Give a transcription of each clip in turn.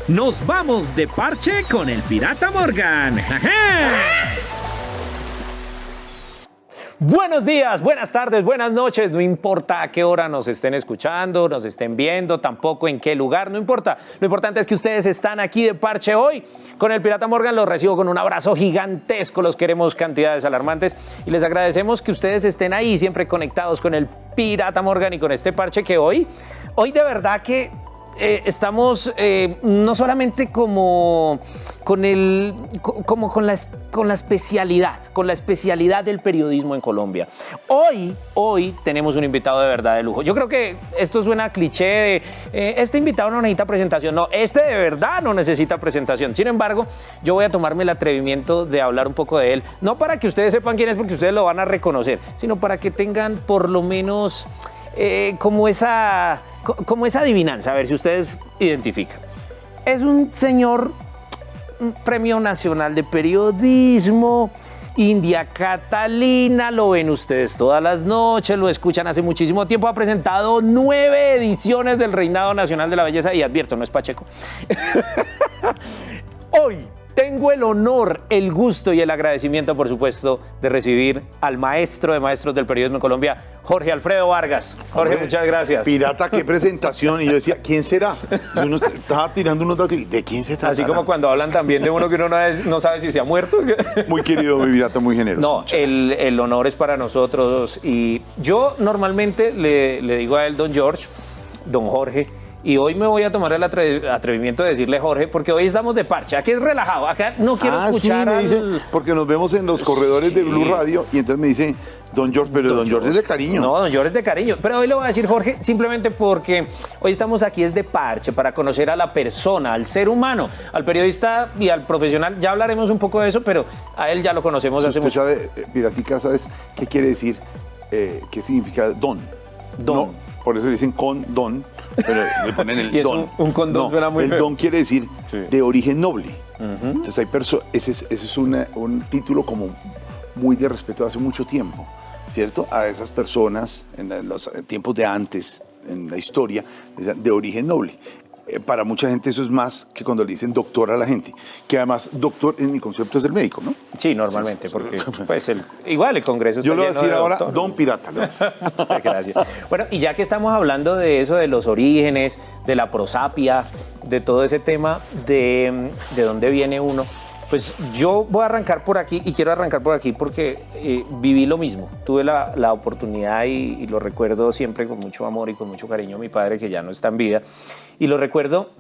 Nos vamos de parche con el Pirata Morgan. Buenos días, buenas tardes, buenas noches, no importa a qué hora nos estén escuchando, nos estén viendo, tampoco en qué lugar, no importa. Lo importante es que ustedes están aquí de parche hoy. Con el Pirata Morgan los recibo con un abrazo gigantesco, los queremos cantidades alarmantes y les agradecemos que ustedes estén ahí siempre conectados con el Pirata Morgan y con este parche que hoy de verdad que estamos no solamente como con la especialidad del periodismo en Colombia. Hoy tenemos un invitado de verdad de lujo. Yo creo que esto suena a cliché de este invitado no necesita presentación. No, este de verdad no necesita presentación. Sin embargo, yo voy a tomarme el atrevimiento de hablar un poco de él, no para que ustedes sepan quién es porque ustedes lo van a reconocer, sino para que tengan por lo menos como esa adivinanza, a ver si ustedes identifican. Es un señor, Premio Nacional de Periodismo, India Catalina, lo ven ustedes todas las noches, lo escuchan hace muchísimo tiempo, ha presentado 9 ediciones del Reinado Nacional de la Belleza y advierto, no es Pacheco. Hoy tengo el honor, el gusto y el agradecimiento, por supuesto, de recibir al maestro de maestros del periodismo en Colombia, Jorge Alfredo Vargas. Jorge, muchas gracias. Pirata, qué presentación. Y yo decía, ¿quién será? Yo estaba tirando unos datos. ¿De quién se trata? Así como cuando hablan también de uno que uno no sabe si se ha muerto. Muy querido, mi Pirata, muy generoso. No, el honor es para nosotros. Y yo normalmente le digo a él don George, don Jorge. Y hoy me voy a tomar el atrevimiento de decirle Jorge, porque hoy estamos de parche. Aquí es relajado. Acá no quiero escuchar sí, me dice, porque nos vemos en los corredores de Blue Radio y entonces me dice don George, pero don George es de cariño. No, don George es de cariño. Pero hoy le voy a decir Jorge simplemente porque hoy estamos aquí es de parche para conocer a la persona, al ser humano, al periodista y al profesional. Ya hablaremos un poco de eso, pero a él ya lo conocemos hace mucho. Usted sabe, Piratica, ¿sabes qué quiere decir? ¿Qué significa don? Don. No, por eso le dicen condón, pero le ponen el y don. Un condón suena muy feo. El don quiere decir de origen noble. Entonces hay ese es un título como muy de respeto hace mucho tiempo, ¿cierto? A esas personas en los tiempos de antes, en la historia, de origen noble. Para mucha gente eso es más que cuando le dicen doctor a la gente, que además doctor en mi concepto es el médico, ¿no? Sí, normalmente, porque pues igual el Congreso está yo lo voy a decir ahora, doctor. don Pirata. Gracias. Bueno, y ya que estamos hablando de eso, de los orígenes, de la prosapia, de todo ese tema, de dónde viene uno, pues yo voy a arrancar por aquí y quiero arrancar por aquí porque viví lo mismo. Tuve la oportunidad y lo recuerdo siempre con mucho amor y con mucho cariño a mi padre, que ya no está en vida. Y lo recuerdo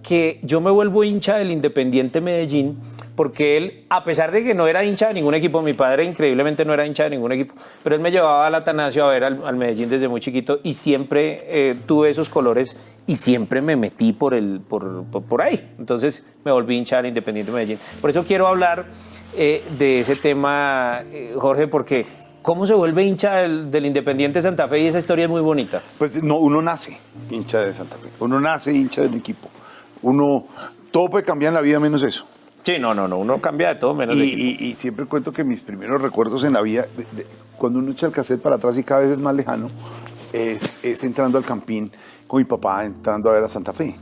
que yo me vuelvo hincha del Independiente Medellín porque él, a pesar de que no era hincha de ningún equipo, mi padre increíblemente no era hincha de ningún equipo, pero él me llevaba al Atanasio a ver al Medellín desde muy chiquito y siempre tuve esos colores y siempre me metí por ahí. Entonces me volví hincha del Independiente Medellín. Por eso quiero hablar de ese tema, Jorge, porque ¿cómo se vuelve hincha del Independiente Santa Fe? Y esa historia es muy bonita. Pues no, uno nace hincha de Santa Fe, uno nace hincha del equipo. Todo puede cambiar en la vida menos eso. Sí, no, uno cambia de todo menos de equipo. Y siempre cuento que mis primeros recuerdos en la vida, cuando uno echa el cassette para atrás y cada vez es más lejano, es entrando al Campín con mi papá, entrando a ver a Santa Fe.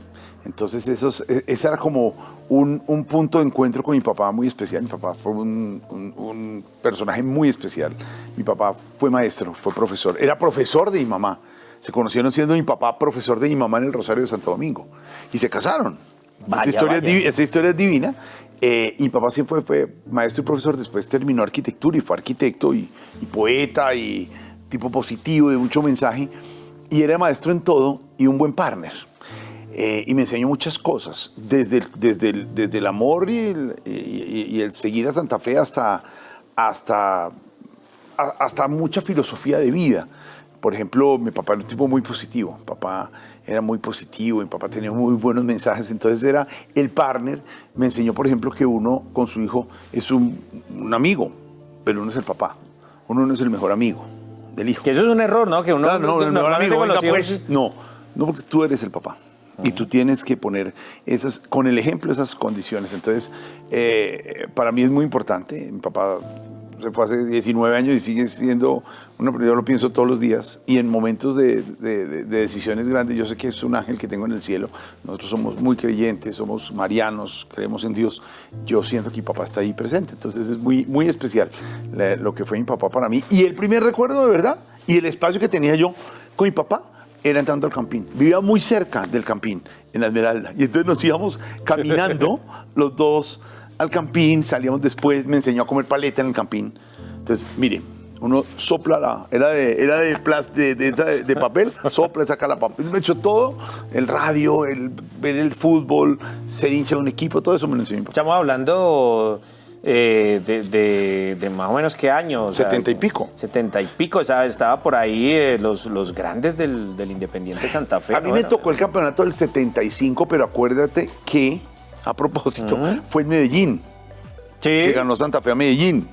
Entonces ese era como un punto de encuentro con mi papá muy especial. Mi papá fue un personaje muy especial. Mi papá fue maestro, fue profesor, era profesor de mi mamá. Se conocieron siendo mi papá profesor de mi mamá en el Rosario de Santo Domingo. Y se casaron. Esta historia es divina. Y mi papá siempre fue maestro y profesor, después terminó arquitectura y fue arquitecto y poeta y tipo positivo, de mucho mensaje. Y era maestro en todo y un buen partner. Y me enseñó muchas cosas, desde el amor y el seguir a Santa Fe hasta mucha filosofía de vida. Por ejemplo, mi papá era un tipo muy positivo. Mi papá era muy positivo, mi papá tenía muy buenos mensajes. Entonces era el partner. Me enseñó, por ejemplo, que uno con su hijo es un amigo, pero uno es el papá. Uno no es el mejor amigo del hijo. Que eso es un error, ¿no? Que uno no, el mejor amigo, venga, pues. No, porque tú eres el papá. Y tú tienes que poner con el ejemplo esas condiciones. Entonces, para mí es muy importante. Mi papá se fue hace 19 años y sigue siendo yo lo pienso todos los días, y en momentos de decisiones grandes, yo sé que es un ángel que tengo en el cielo. Nosotros somos muy creyentes, somos marianos, creemos en Dios. Yo siento que mi papá está ahí presente, entonces es muy, muy especial lo que fue mi papá para mí. Y el primer recuerdo de verdad, y el espacio que tenía yo con mi papá, era entrando al Campín. Vivía muy cerca del Campín, en la Esmeralda, y entonces nos íbamos caminando los dos al Campín, salíamos después, me enseñó a comer paleta en el Campín. Entonces, mire, uno sopla era de papel, sopla, saca la papel. Me echó todo, el radio, ver el fútbol, ser hincha de un equipo, todo eso me lo enseñó mi papá. Estamos hablando de más o menos qué años. 70 y pico. 70 y pico, o sea, estaba por ahí los grandes del Independiente Santa Fe. A mí me tocó el campeonato del 75, pero acuérdate que, a propósito, fue en Medellín, que ganó Santa Fe a Medellín.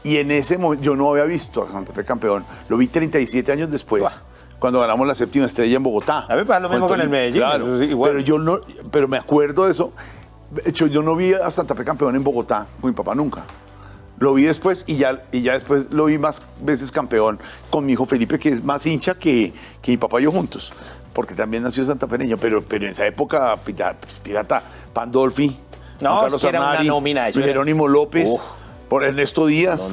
Y en ese momento yo no había visto a Santa Fe campeón. Lo vi 37 años después, cuando ganamos la 7ª estrella en Bogotá. A mí me pasa lo mismo con el Medellín. Claro, eso es igual. pero me acuerdo de eso. De hecho, yo no vi a Santa Fe campeón en Bogotá con mi papá nunca. Lo vi después y ya después lo vi más veces campeón con mi hijo Felipe, que es más hincha que mi papá y yo juntos, porque también nació santafeño, pero en esa época, pirata, Pandolfi, no, Carlos es que era Arnari, una nómina, Luis Jerónimo López, por Ernesto Díaz.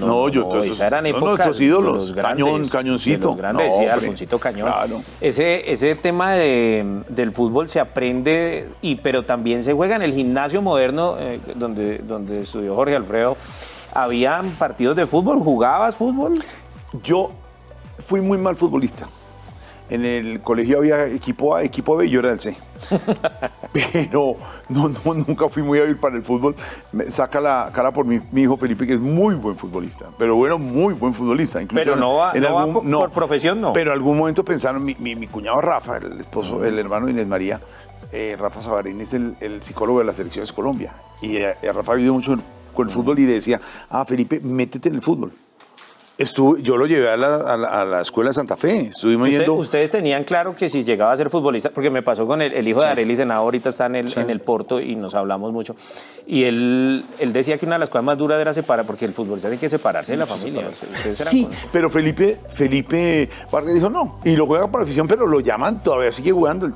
Eran épocas nuestros ídolos, de los grandes, Cañoncito. De los grandes, sí, Alfonsito Cañón. Claro. Ese tema del fútbol se aprende, pero también se juega en el gimnasio moderno, donde estudió Jorge Alfredo. ¿Habían partidos de fútbol? ¿Jugabas fútbol? Yo fui muy mal futbolista. En el colegio había equipo A, equipo B y yo era del C. Pero nunca fui muy hábil para el fútbol. Me saca la cara por mi hijo Felipe, que es muy buen futbolista. Pero bueno, muy buen futbolista. Incluso pero no va por profesión, no. Pero en algún momento pensaron, mi cuñado Rafa, el esposo, el hermano de Inés María, Rafa Sabarín es el psicólogo de las selecciones Colombia. Y Rafa ha vivido mucho con el fútbol y le decía, Felipe, métete en el fútbol. Yo lo llevé a la escuela de Santa Fe. Estuvimos yendo. Ustedes tenían claro que si llegaba a ser futbolista, porque me pasó con el hijo de Arely Senado, ahorita está en el Porto y nos hablamos mucho. Y él decía que una de las cosas más duras era separar, porque el futbolista tiene que separarse de la familia. Sí, pero Felipe Vargas dijo no. Y lo juega para afición, pero lo llaman, todavía sigue jugando.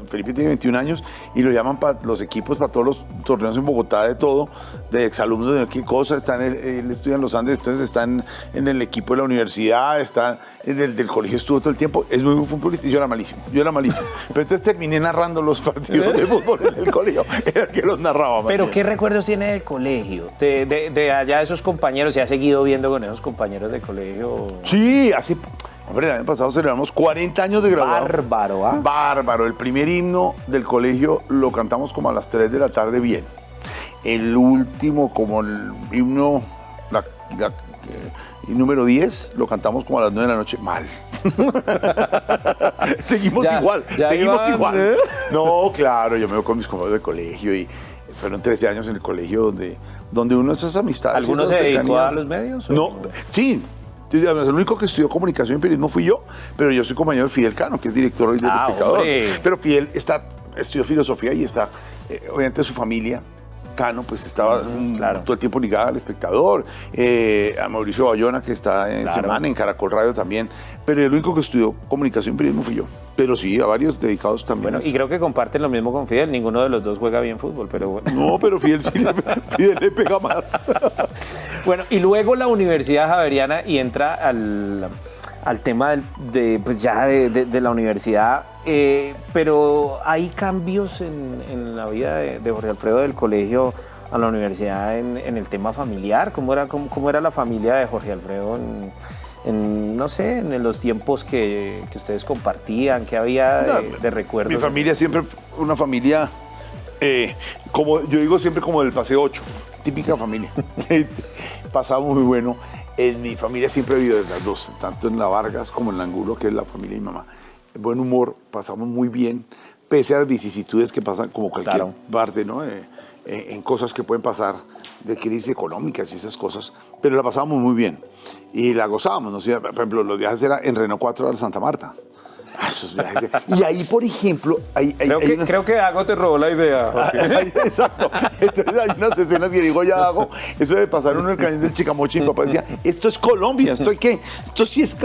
Felipe tiene 21 años y lo llaman para los equipos, para todos los torneos en Bogotá, de todo, de exalumnos de qué cosa. Él estudia en los Andes, entonces están en el equipo de la universidad, está en el del colegio, estuvo todo el tiempo. Es muy buen futbolista y yo era malísimo. Pero entonces terminé narrando los partidos de fútbol en el colegio, era el que los narraba. ¿Pero qué recuerdos tiene del colegio? De allá de esos compañeros, ¿se ha seguido viendo con esos compañeros de colegio? Sí, Hombre, el año pasado celebramos 40 años de graduado. Bárbaro, ¿ah? Bárbaro. El primer himno del colegio lo cantamos como a las 3 de la tarde bien. El último, como el himno, número 10, lo cantamos como a las 9 de la noche mal. Seguimos igual. No, claro, yo me voy con mis compañeros de colegio y fueron 13 años en el colegio donde uno esas amistades. ¿Algunos se dedicó a los medios? No, sí. El único que estudió comunicación y periodismo fui yo, pero yo soy compañero de Fidel Cano, que es director hoy del Espectador. Hombre. Pero Fidel estudió filosofía y está, obviamente su familia, Cano, pues estaba todo el tiempo ligada al Espectador. A Mauricio Bayona, que está en Semana, en Caracol Radio también. Pero el único que estudió comunicación y periodismo fui yo. Pero sí, a varios dedicados también. Bueno, y creo que comparten lo mismo con Fidel. Ninguno de los dos juega bien fútbol, pero bueno. No, pero Fidel le pega más. Bueno, y luego la Universidad Javeriana y entra al tema de la universidad. Pero hay cambios en la vida de Jorge Alfredo, del colegio a la universidad, en el tema familiar. ¿Cómo era la familia de Jorge Alfredo no sé, en los tiempos que ustedes compartían? ¿Qué había de recuerdos? Mi familia siempre fue una familia, como yo digo siempre, como del Paseo 8, típica familia. Pasábamos muy bueno. En mi familia siempre he vivido de las dos, tanto en la Vargas como en la Angulo, que es la familia de mi mamá. Buen humor, pasamos muy bien, pese a las vicisitudes que pasan como cualquier parte, ¿no? En cosas que pueden pasar de crisis económicas y esas cosas, pero la pasábamos muy bien y la gozábamos, ¿no? Por ejemplo, los viajes eran en Renault 4 a Santa Marta, Esos viajes. Y ahí, por ejemplo, Creo que Hago te robó la idea. exacto. Entonces hay unas escenas que digo, ya hago eso de pasar uno el cañón del Chicamocha y mi papá decía, esto es Colombia, ¿esto qué? Esto sí es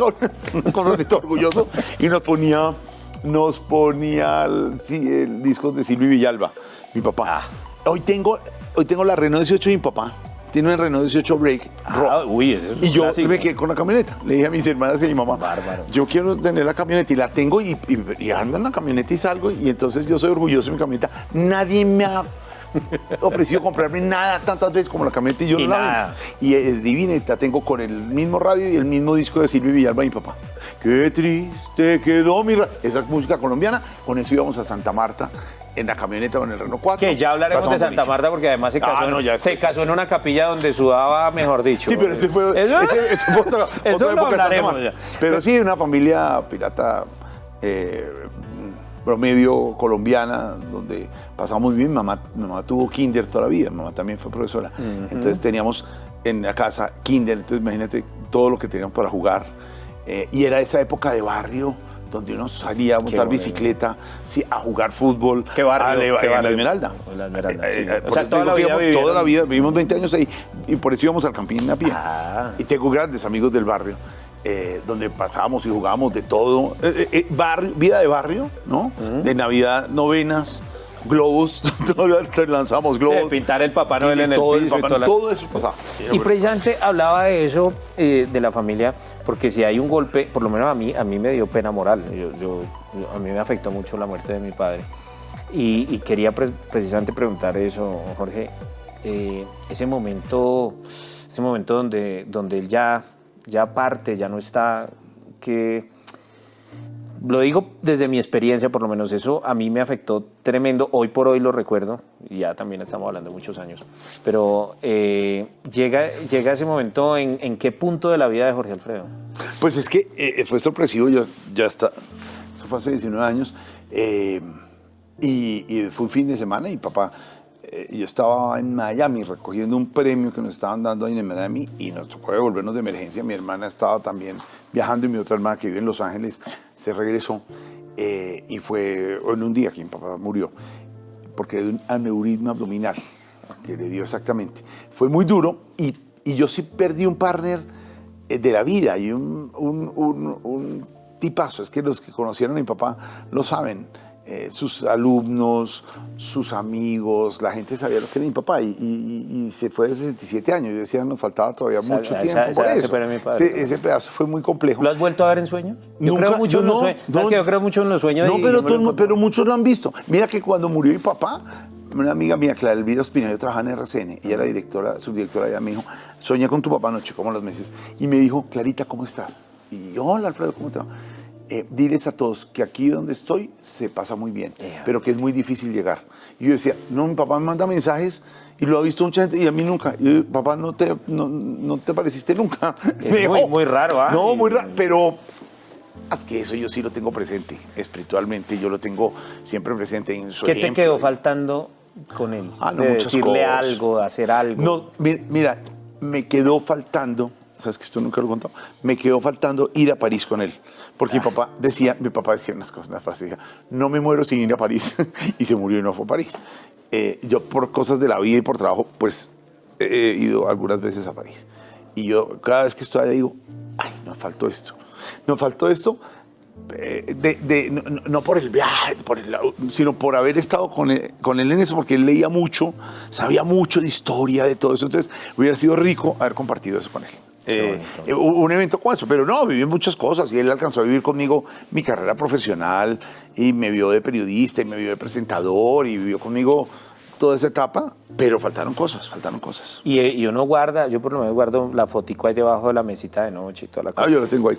una cosa de todo orgulloso. Y nos ponía el disco de Silvio Villalba, mi papá. Hoy tengo la Renault 18 de mi papá. Tiene una Renault 18 Break. Uy, eso es y yo clásico. me quedé con la camioneta. Le dije a mis hermanas y a mi mamá, Bárbaro. yo quiero tener la camioneta y la tengo y ando en la camioneta y salgo y entonces yo soy orgulloso de mi camioneta. Nadie me ha ofrecido comprarme nada tantas veces como la camioneta y yo Y no la nada. vendo. Y es divina y la tengo con el mismo radio y el mismo disco de Silvio Villalba y mi papá. Qué triste quedó mi radio. Esa música colombiana. Con eso íbamos a Santa Marta en la camioneta con el Renault 4. Que ya hablaremos de Pasamos Santa buenísimo. Marta porque además se casó en una capilla donde sudaba, mejor dicho. Sí, pero ese fue ¿Eso? otra Eso lo época de Santa hablaremos Marta. ya. Pero sí, una familia pirata promedio colombiana, donde pasamos muy bien. Mi mamá tuvo kinder toda la vida, mi mamá también fue profesora. Entonces teníamos en la casa kinder, entonces imagínate todo lo que teníamos para jugar. Y era esa época de barrio, donde uno salía a montar bicicleta, sí, a jugar fútbol. ¿Qué barrio? En la Esmeralda. En la Esmeralda, sí. Por O sea, eso toda digo la que vida íbamos- vivieron. toda la vida, vivimos 20 años ahí, y por eso íbamos al Campín a pie. Y tengo grandes amigos del barrio, donde pasábamos y jugábamos de todo. Vida de barrio, ¿no? De Navidad, novenas, globos, lanzamos globos. De pintar el Papá Noel en el todo piso y toda la- todo eso pasaba. Y precisamente hablaba de eso, de la familia, porque si hay un golpe, por lo menos a mí me dio pena moral. A mí me afectó mucho la muerte de mi padre. Y quería precisamente preguntar eso, Jorge. Ese momento donde él ya parte, ya no está, que... Lo digo desde mi experiencia, por lo menos eso a mí me afectó tremendo. Hoy por hoy lo recuerdo, y ya también estamos hablando de muchos años. Pero llega ese momento, ¿en qué punto de la vida de Jorge Alfredo? Pues es que fue sorpresivo, ya está. Eso fue hace 19 años. Y fue un fin de semana y papá, yo estaba en Miami recogiendo un premio que nos estaban dando ahí en Miami y nos tocó devolvernos de emergencia. Mi hermana estaba también viajando y mi otra hermana que vive en Los Ángeles se regresó. Y fue en un día que mi papá murió porque le dio un aneurisma abdominal, que le dio exactamente. Fue muy duro y yo sí perdí un partner de la vida y un tipazo. Es que los que conocieron a mi papá lo saben. Sus alumnos, sus amigos, la gente sabía lo que era mi papá y se fue de 67 años. Yo decía, nos faltaba todavía mucho tiempo por eso. Ese pedazo fue muy complejo. ¿Lo has vuelto a ver en sueños? Yo Nunca, creo mucho en los sueños. ¿Sabes que yo creo mucho en los sueños? No, y pero, yo me lo pero muchos lo han visto. Mira que cuando murió mi papá, una amiga mía, Clara Elvira Ospina, yo trabajaba en RCN, ella era subdirectora, ella me dijo, soñé con tu papá anoche, como a los meses, y me dijo, Clarita, ¿cómo estás? Y yo, hola Alfredo, ¿cómo te va? Diles a todos que aquí donde estoy se pasa muy bien, pero que es muy difícil llegar. Y yo decía, no, mi papá me manda mensajes y lo ha visto mucha gente y a mí nunca. Y yo, papá, no te pareciste nunca. Es muy raro, ¿ah? No, muy raro, pero es que eso yo sí lo tengo presente, espiritualmente, yo lo tengo siempre presente en su ¿Qué ejemplo. te quedó faltando con él? No, de muchas decirle cosas. algo, de hacer algo. No, mira, me quedó faltando, sabes que esto nunca lo he contado, me quedó faltando ir a París con él. Porque mi papá decía unas cosas, una frase, decía, no me muero sin ir a París. Y se murió y no fue a París. Yo por cosas de la vida y por trabajo, pues he ido algunas veces a París. Y yo cada vez que estoy allá digo, ay, nos faltó esto. Nos faltó esto, no por el viaje, sino por haber estado con él en eso, porque él leía mucho, sabía mucho de historia, de todo eso. Entonces hubiera sido rico haber compartido eso con él. Un evento como eso, pero no, viví muchas cosas y él alcanzó a vivir conmigo mi carrera profesional y me vio de periodista y me vio de presentador y vivió conmigo toda esa etapa, pero faltaron cosas. Y uno guarda, yo por lo menos guardo la fotico ahí debajo de la mesita de noche y toda la cosa. Yo lo tengo ahí.